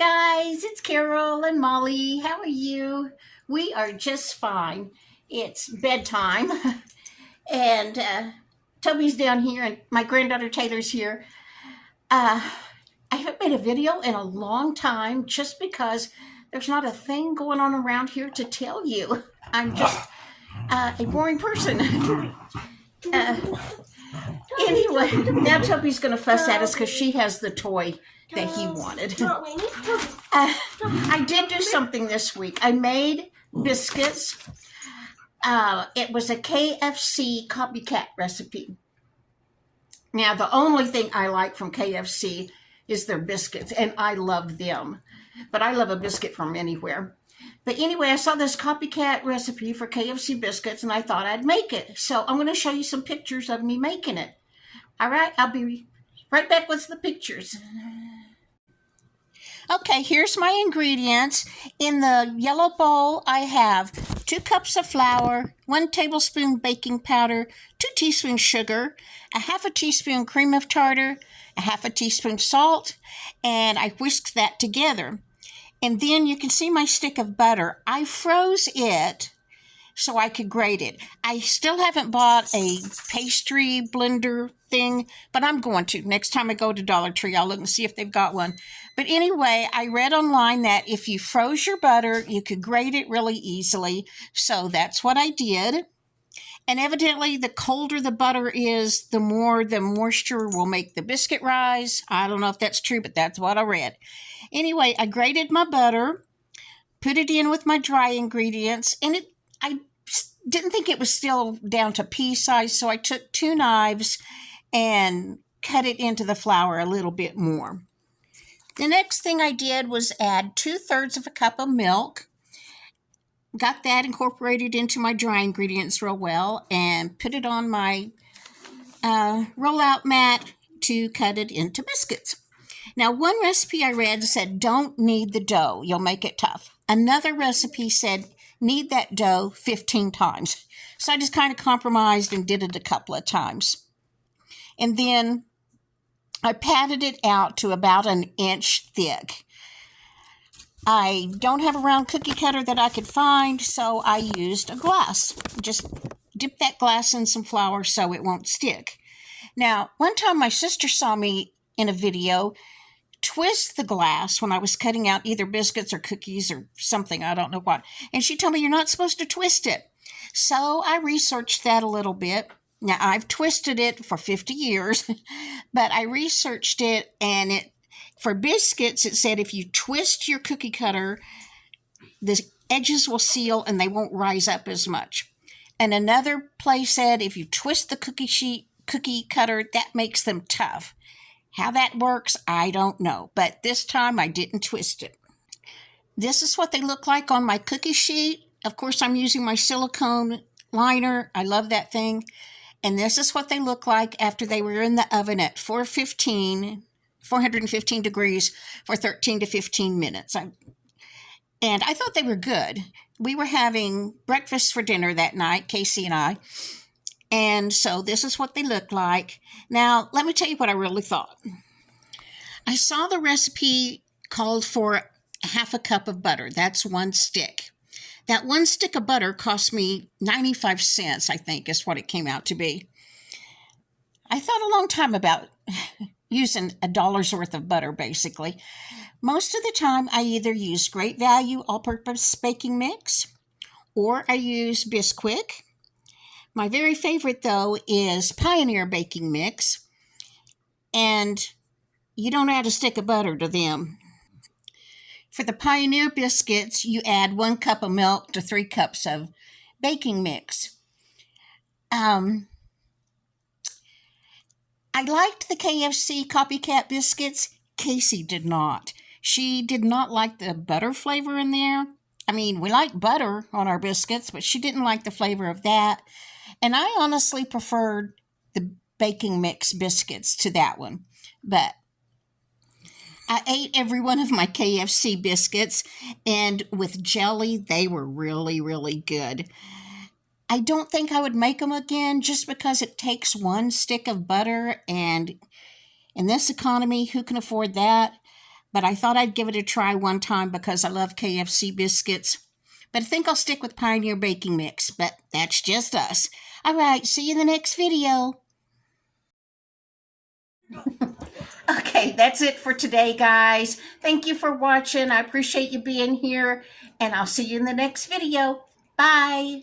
guys, it's Carol and Molly. How are you? We are just fine. It's bedtime, and Toby's down here, and my granddaughter Taylor's here. Uh, I haven't made a video in a long time just because there's not a thing going on around here to tell you. I'm just a boring person. Anyway, now Toby's going to fuss at us because she has the toy that he wanted. I did do something this week. I made biscuits. It was a KFC copycat recipe. Now, the only thing I like from KFC is their biscuits, and I love them. But I love a biscuit from anywhere. But anyway, I saw this copycat recipe for KFC biscuits, and I thought I'd make it. So I'm going to show you some pictures of me making it. All right, I'll be right back with the pictures. Okay, here's my ingredients. In the yellow bowl, I have 2 cups of flour, 1 tablespoon baking powder, 2 teaspoons sugar, a half a teaspoon cream of tartar, a half a teaspoon salt, and I whisked that together. And then you can see my stick of butter. I froze it so I could grate it. I still haven't bought a pastry blender thing, but I'm going to. Next time I go to Dollar Tree, I'll look and see if they've got one. But anyway, I read online that if you froze your butter, you could grate it really easily. So that's what I did. And evidently, the colder the butter is, the more the moisture will make the biscuit rise. I don't know if that's true, but that's what I read. Anyway, I grated my butter, put it in with my dry ingredients, and I didn't think it was still down to pea size, so I took 2 knives and cut it into the flour a little bit more. The next thing I did was add 2/3 of a cup of milk. Got that incorporated into my dry ingredients real well and put it on my rollout mat to cut it into biscuits. Now, one recipe I read said don't knead the dough. You'll make it tough. Another recipe said knead that dough 15 times. So I just kind of compromised and did it a couple of times. And then I patted it out to about 1 inch thick. I don't have a round cookie cutter that I could find, so I used a glass. Just dip that glass in some flour so it won't stick. Now, one time my sister saw me in a video twist the glass when I was cutting out either biscuits or cookies or something, I don't know what. And she told me you're not supposed to twist it. So I researched that a little bit. Now, I've twisted it for 50 years, but I researched it, and for biscuits, it said if you twist your cookie cutter, the edges will seal and they won't rise up as much. And another place said if you twist the cookie cutter, that makes them tough. How that works, I don't know. But this time I didn't twist it. This is what they look like on my cookie sheet. Of course, I'm using my silicone liner. I love that thing. And this is what they look like after they were in the oven at 415 degrees for 13 to 15 minutes. And I thought they were good. We were having breakfast for dinner that night, Casey and I. And so this is what they look like. Now, let me tell you what I really thought. I saw the recipe called for half a cup of butter. That's 1 stick. That 1 stick of butter cost me 95 cents, I think, is what it came out to be. I thought a long time about using $1's worth of butter, basically. Most of the time, I either use Great Value all-purpose baking mix, or I use Bisquick. My very favorite, though, is Pioneer baking mix, and you don't add a stick of butter to them. For the Pioneer biscuits, you add 1 cup of milk to 3 cups of baking mix. I liked the KFC copycat biscuits. Casey did not. She did not like the butter flavor in there. I mean, we like butter on our biscuits, but she didn't like the flavor of that. And I honestly preferred the baking mix biscuits to that one. But I ate every one of my KFC biscuits, and with jelly, they were really, really good. I don't think I would make them again just because it takes 1 stick of butter, and in this economy, who can afford that? but I thought I'd give it a try one time because I love KFC biscuits. But I think I'll stick with Pioneer Baking Mix, but that's just us. All right, see you in the next video. Okay, that's it for today, guys. Thank you for watching. I appreciate you being here, and I'll see you in the next video. Bye.